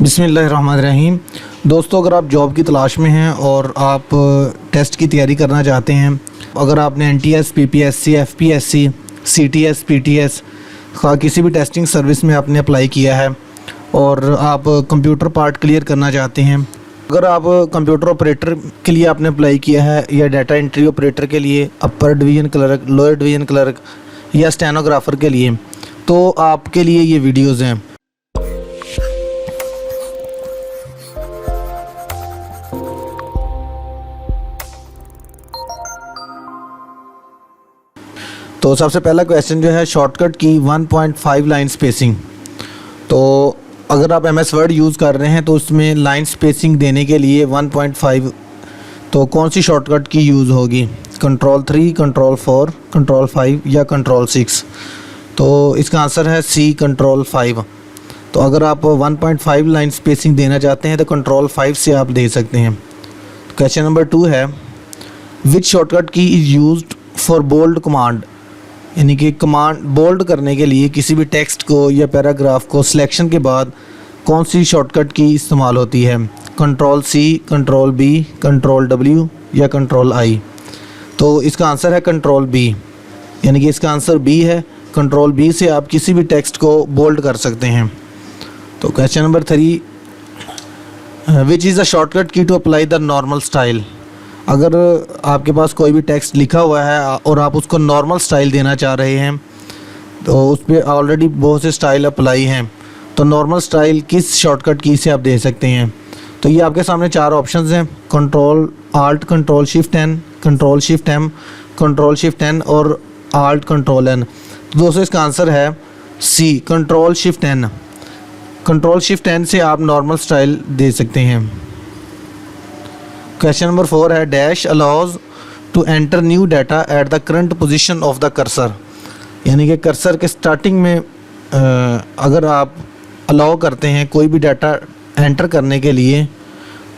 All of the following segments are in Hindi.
बिस्मिल्लाहिर्रहमानिर्रहीम। दोस्तों, अगर आप जॉब की तलाश में हैं और आप टेस्ट की तैयारी करना चाहते हैं, अगर आपने NTS, PPSC, FPSC, CTS, PTS का किसी भी टेस्टिंग सर्विस में आपने अप्लाई किया है और आप कंप्यूटर पार्ट क्लियर करना चाहते हैं, अगर आप कंप्यूटर ऑपरेटर के लिए आपने अप्लाई किया है या डाटा एंट्री ऑपरेटर के लिए, अपर division clerk, lower division clerk या स्टेनोग्राफर के लिए, तो आपके लिए ये वीडियोज़ हैं। तो सबसे पहला क्वेश्चन जो है, शॉर्टकट की 1.5 लाइन स्पेसिंग। तो अगर आप MS वर्ड यूज़ कर रहे हैं तो उसमें लाइन स्पेसिंग देने के लिए 1.5, तो कौन सी शॉर्टकट की यूज़ होगी? कंट्रोल 3, कंट्रोल 4, कंट्रोल 5 या कंट्रोल 6? तो इसका आंसर है C, कंट्रोल 5। तो अगर आप 1.5 लाइन स्पेसिंग देना चाहते हैं तो कंट्रोल 5 से आप दे सकते हैं। क्वेश्चन नंबर 2 है, which shortcut key is used for bold command? यानी कि कमांड बोल्ड करने के लिए किसी भी टेक्स्ट को या पैराग्राफ को सिलेक्शन के बाद कौन सी शॉर्टकट की इस्तेमाल होती है? Control C, control B, control W या कंट्रोल I? तो इसका आंसर है कंट्रोल B, यानी कि इसका आंसर B है। कंट्रोल B से आप किसी भी टेक्स्ट को बोल्ड कर सकते हैं। तो question number 3, which is the shortcut key to apply the normal style? अगर आपके पास कोई भी टेक्स्ट लिखा हुआ है और आप उसको नॉर्मल स्टाइल देना चाह रहे हैं, तो उस पर ऑलरेडी बहुत से स्टाइल अप्लाई हैं, तो नॉर्मल स्टाइल किस शॉर्टकट की से आप दे सकते हैं? तो ये आपके सामने 4 ऑप्शंस हैं, control alt control shift N, control shift M, control shift N और आल्ट कंट्रोल N। तो दोस्तों इसका आंसर है C, control shift N। Control shift N से आप नॉर्मल स्टाइल दे सकते हैं। क्वेश्चन नंबर 4 है, dash allows to enter new data at the current position of the cursor. यानी कि कर्सर के स्टार्टिंग में अगर आप अलाउ करते हैं कोई भी डाटा एंटर करने के लिए,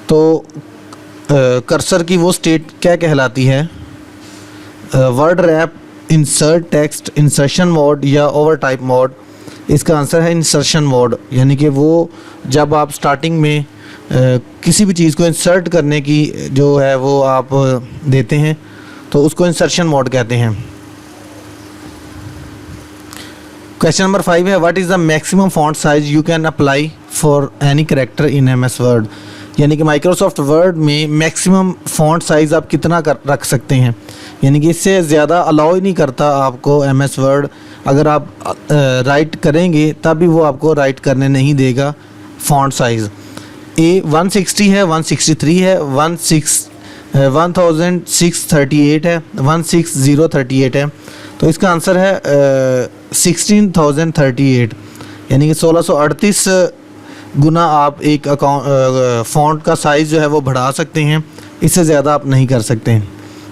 तो कर्सर की वो स्टेट क्या कहलाती है? Word rap, insert text, insertion mode या ओवर टाइप मोड? इसका आंसर है इंसर्शन मोड, यानी कि वो जब आप स्टार्टिंग में किसी भी चीज़ को इंसर्ट करने की जो है वो आप देते हैं तो उसको इंसर्शन मोड कहते हैं। क्वेश्चन नंबर 5 है, what is the maximum font size you can apply for any character in MS word? यानी कि माइक्रोसॉफ्ट वर्ड में मैक्सिमम फॉन्ट साइज़ आप कितना रख सकते हैं? यानी कि इससे ज़्यादा अलाउ ही नहीं करता आपको MS वर्ड। अगर आप राइट करेंगे तब भी वो आपको राइट करने नहीं देगा फॉन्ट साइज़। 160 है, 163 है, 1638 है, 16038 है। तो इसका आंसर है 16038, यानी कि 1638 गुना आप एक फ़ॉन्ट का साइज़ जो है वो बढ़ा सकते हैं, इससे ज़्यादा आप नहीं कर सकते।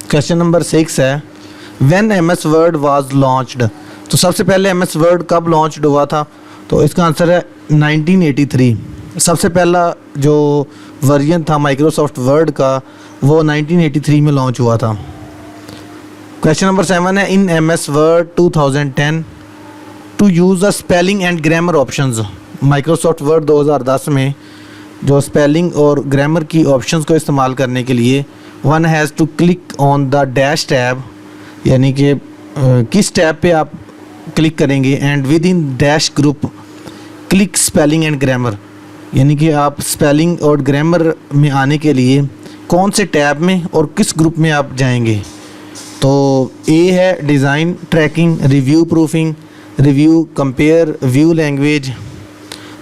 क्वेश्चन नंबर 6 है, when MS word was launched? तो सबसे पहले MS वर्ड कब लॉन्च्ड हुआ था? तो इसका आंसर है 1983। सबसे पहला जो वर्जन था माइक्रोसॉफ्ट वर्ड का वो 1983 में लॉन्च हुआ था। क्वेश्चन नंबर 7 है, in MS Word 2010 to use the spelling and grammar options. Microsoft Word 2010 में जो स्पेलिंग और ग्रामर की ऑप्शंस को इस्तेमाल करने के लिए one has to click on the dash tab, यानी कि किस टैब पे आप क्लिक करेंगे, and within dash group click spelling and grammar, यानी कि आप स्पेलिंग और ग्रामर में आने के लिए कौन से टैब में और किस ग्रुप में आप जाएंगे? तो A है design tracking, review proofing, review compare, view language.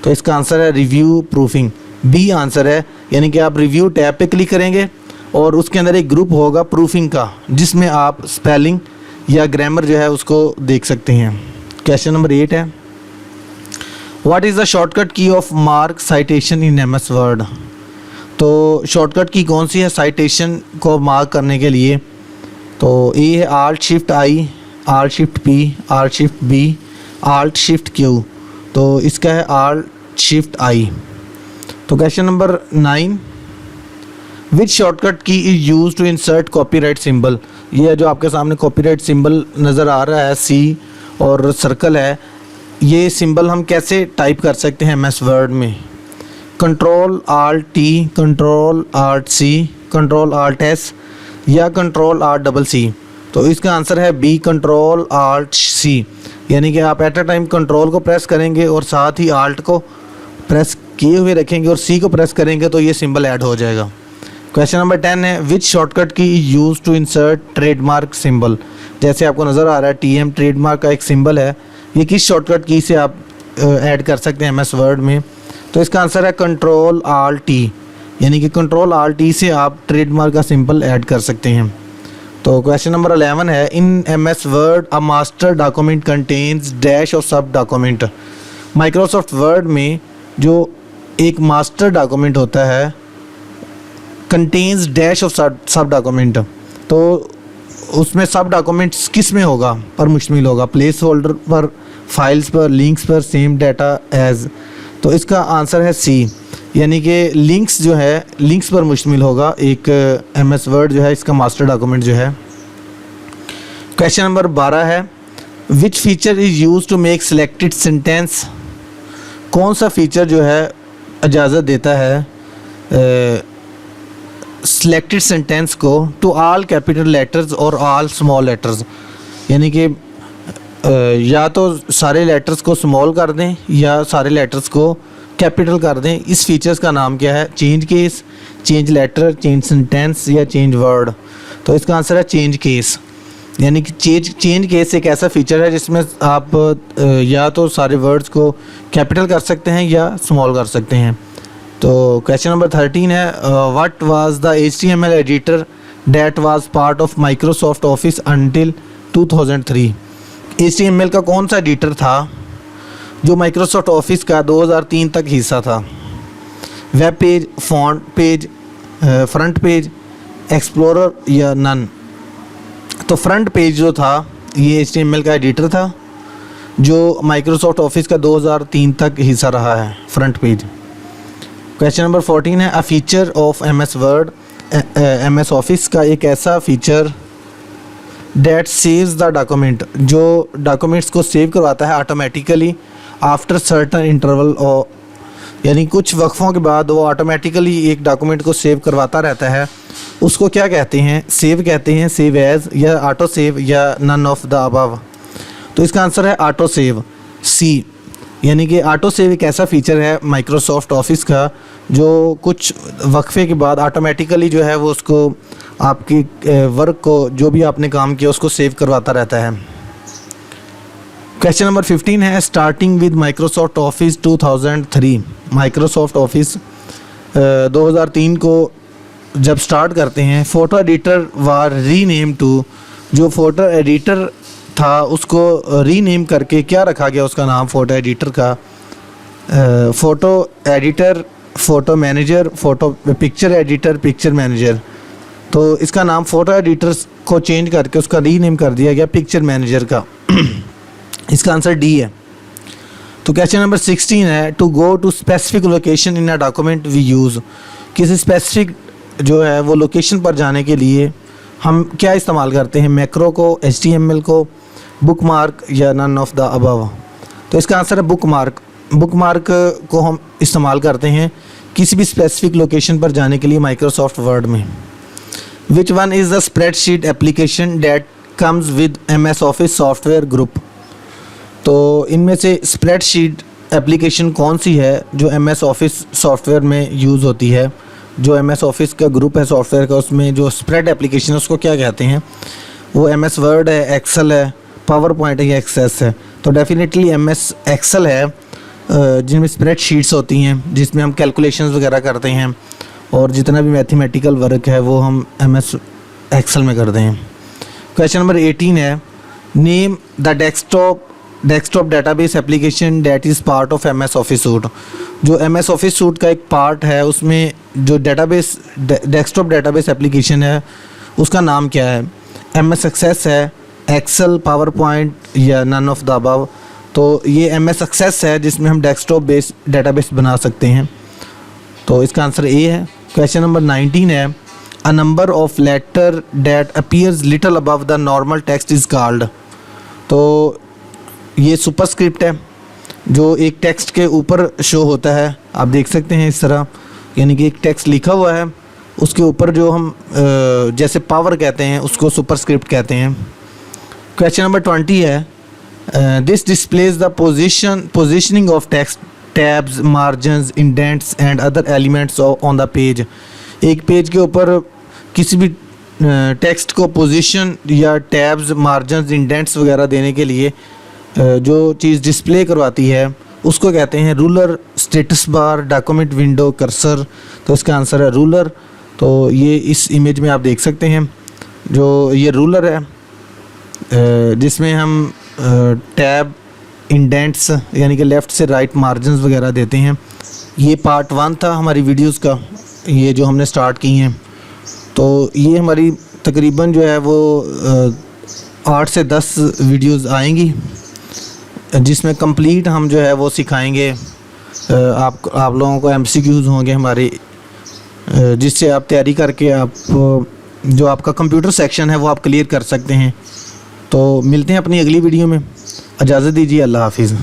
तो इसका आंसर है रिव्यू प्रूफिंग, B आंसर है। यानी कि आप रिव्यू टैब पे क्लिक करेंगे और उसके अंदर एक ग्रुप होगा प्रूफिंग का, जिसमें आप स्पेलिंग या ग्रामर जो है उसको देख सकते हैं। क्वेश्चन नंबर 8 है, व्हाट इज़ द शॉर्टकट की of mark citation in MS word? तो शॉर्टकट की कौन सी है साइटेशन को मार्क करने के लिए? तो A है alt shift I, alt shift P, alt shift B, alt shift Q। तो इसका है आल्ट शिफ्ट I। तो question number 9, which shortcut key is use to insert copyright symbol? ये जो आपके सामने कॉपीराइट सिंबल नज़र आ रहा है, C और सर्कल है, ये सिंबल हम कैसे टाइप कर सकते हैं MS वर्ड में? Control alt T, control alt C, control alt S या कंट्रोल आल्ट डबल सी? तो इसका आंसर है बी, कंट्रोल आल्ट सी। यानी कि आप एट अ टाइम कंट्रोल को प्रेस करेंगे और साथ ही आल्ट को प्रेस किए हुए रखेंगे और सी को प्रेस करेंगे तो ये सिंबल ऐड हो जाएगा। क्वेश्चन नंबर 10 है which shortcut key use to insert trademark symbol? जैसे आपको नज़र आ रहा है टीएम ट्रेडमार्क का एक सिंबल है, ये किस शॉर्टकट की से आप ऐड कर सकते हैं एमएस वर्ड में? तो इसका आंसर है कंट्रोल आल्ट टी। यानी कि कंट्रोल आल्ट टी से आप ट्रेडमार्क का सिंबल ऐड कर सकते हैं। तो क्वेश्चन नंबर 11 है in MS word a master document contains dash और सब डॉक्यूमेंट। माइक्रोसॉफ्ट वर्ड में जो एक मास्टर डॉक्यूमेंट होता है कंटेन्स डैश ऑफ सब डॉक्यूमेंट, तो उसमें सब डॉक्यूमेंट्स किस में होगा पर मुश्तमिल होगा? प्लेस होल्डर पर, फाइल्स पर, लिंक्स पर, सेम डाटा एज। तो इसका आंसर है सी। यानी कि लिंक्स जो है लिंक्स पर मुश्तमिल होगा एक एमएस वर्ड जो है इसका मास्टर डॉक्यूमेंट जो है। क्वेश्चन नंबर 12 है which feature is use to make selected sentence? कौन सा फीचर जो है इजाज़त देता है सिलेक्टेड सेंटेंस को टू ऑल कैपिटल लेटर्स और ऑल स्मॉल लेटर्स? यानी कि या तो सारे लेटर्स को स्मॉल कर दें या सारे लेटर्स को कैपिटल कर दें। इस फीचर्स का नाम क्या है? Change case, change letter, change sentence या चेंज वर्ड? तो इसका आंसर है चेंज केस। यानी कि चेंज केस एक ऐसा फीचर है जिसमें आप या तो सारे वर्ड्स को कैपिटल कर सकते हैं या स्मॉल कर सकते हैं। तो क्वेश्चन नंबर 13 है what was the HTML editor that was part of Microsoft office until 2003? HTML का कौन सा एडिटर था जो माइक्रोसॉफ्ट ऑफिस का 2003 तक हिस्सा था? Web page, font page, front page, explorer या नन? तो फ्रंट पेज जो था ये HTML का एडिटर था जो माइक्रोसॉफ्ट ऑफिस का 2003 तक हिस्सा रहा है, फ्रंट पेज। क्वेश्चन नंबर 14 है a feature of MS word, MS office का एक ऐसा feature that saves the document जो डॉक्यूमेंट्स को सेव करवाता है ऑटोमेटिकली आफ्टर सर्टन इंटरवल, और यानी कुछ वक्फों के बाद वो ऑटोमेटिकली एक डॉक्यूमेंट को सेव करवाता रहता है, उसको क्या कहते हैं? सेव कहते हैं, सेव एज या ऑटो सेव या नन ऑफ द अबव? तो इसका आंसर है ऑटो सेव, सी। यानी कि ऑटो सेव एक ऐसा फीचर है माइक्रोसॉफ्ट ऑफिस का जो कुछ वक्फे के बाद ऑटोमेटिकली जो है वो उसको आपकी वर्क को जो भी आपने काम किया उसको सेव करवाता रहता है। क्वेश्चन नंबर 15 है starting with Microsoft Office 2003। Microsoft Office 2003 को जब स्टार्ट करते हैं photo editor was rename to, जो फ़ोटो एडिटर था उसको रीनेम करके क्या रखा गया उसका नाम फ़ोटो एडिटर का? Photo editor, photo manager, photo picture editor, picture manager. तो इसका नाम फ़ोटो एडिटर को चेंज करके उसका रीनेम कर दिया गया पिक्चर मैनेजर का। इसका आंसर डी है। तो क्वेश्चन नंबर 16 है to go to specific location in a document we use. किसी स्पेसिफिक जो है वो लोकेशन पर जाने के लिए हम क्या इस्तेमाल करते हैं? मैक्रो को, HTML को, बुक मार्क या नन ऑफ द अबव? तो इसका आंसर है बुक मार्क। बुक मार्क को हम इस्तेमाल करते हैं किसी भी स्पेसिफिक लोकेशन पर जाने के लिए माइक्रोसॉफ्ट वर्ड में। Which one is the spreadsheet application that comes with MS office software group? तो इनमें से स्प्रेडशीट एप्लीकेशन कौन सी है जो MS ऑफिस सॉफ्टवेयर में यूज़ होती है? जो MS ऑफिस का ग्रुप है सॉफ्टवेयर का, उसमें जो स्प्रेड एप्लीकेशन है उसको क्या कहते हैं? वो MS वर्ड है, एक्सेल है, पावर पॉइंट है या एक्सेस है? तो डेफिनेटली MS एक्सेल है जिनमें स्प्रेड शीट्स होती हैं जिसमें हम कैलकुलेशंस वगैरह करते हैं और जितना भी मैथमेटिकल वर्क है वो हम MS एक्सेल में करते हैं। क्वेश्चन नंबर 18 है name the desktop database application that is part of MS office suit. जो MS ऑफिस सूट का एक पार्ट है उसमें जो डेस्कटॉप डेटाबेस एप्लीकेशन है उसका नाम क्या है? MS एक्सेस है, एक्सेल, पावर पॉइंट या नन ऑफ द अबव? तो ये MS एक्सेस है जिसमें हम डेस्कटॉप बेस डेटाबेस बना सकते हैं। तो इसका आंसर ए है। क्वेश्चन नंबर 19 है a number of letter that appears little above the normal text is called. तो ये सुपरस्क्रिप्ट है जो एक टेक्स्ट के ऊपर शो होता है, आप देख सकते हैं इस तरह, यानी कि एक टेक्स्ट लिखा हुआ है, उसके ऊपर जो हम जैसे पावर कहते हैं उसको सुपरस्क्रिप्ट कहते हैं। क्वेश्चन नंबर 20 है this displays the positioning of text, tabs, margins, indents and other elements on the page. एक पेज के ऊपर किसी भी टेक्स्ट को पोजीशन या टैब्स, मार्जिन्स, इंडेंट्स वगैरह देने के लिए जो चीज़ डिस्प्ले करवाती है उसको कहते हैं ruler, status bar, document window, cursor. तो इसका आंसर है रूलर। तो ये इस इमेज में आप देख सकते हैं, जो ये रूलर है जिसमें हम टैब, इंडेंट्स यानी कि लेफ़्ट से राइट मार्जिन्स वगैरह देते हैं। ये पार्ट 1 था हमारी वीडियोस का, ये जो हमने स्टार्ट की हैं। तो ये हमारी तकरीबन जो है वो 8 से 10 वीडियोस आएंगी जिसमें कंप्लीट हम जो है वो सिखाएंगे। आप लोगों को MCQs होंगे हमारे, जिससे आप तैयारी करके आप जो आपका कंप्यूटर सेक्शन है वो आप क्लियर कर सकते हैं। तो मिलते हैं अपनी अगली वीडियो में, इजाज़त दीजिए, अल्लाह हाफिज़।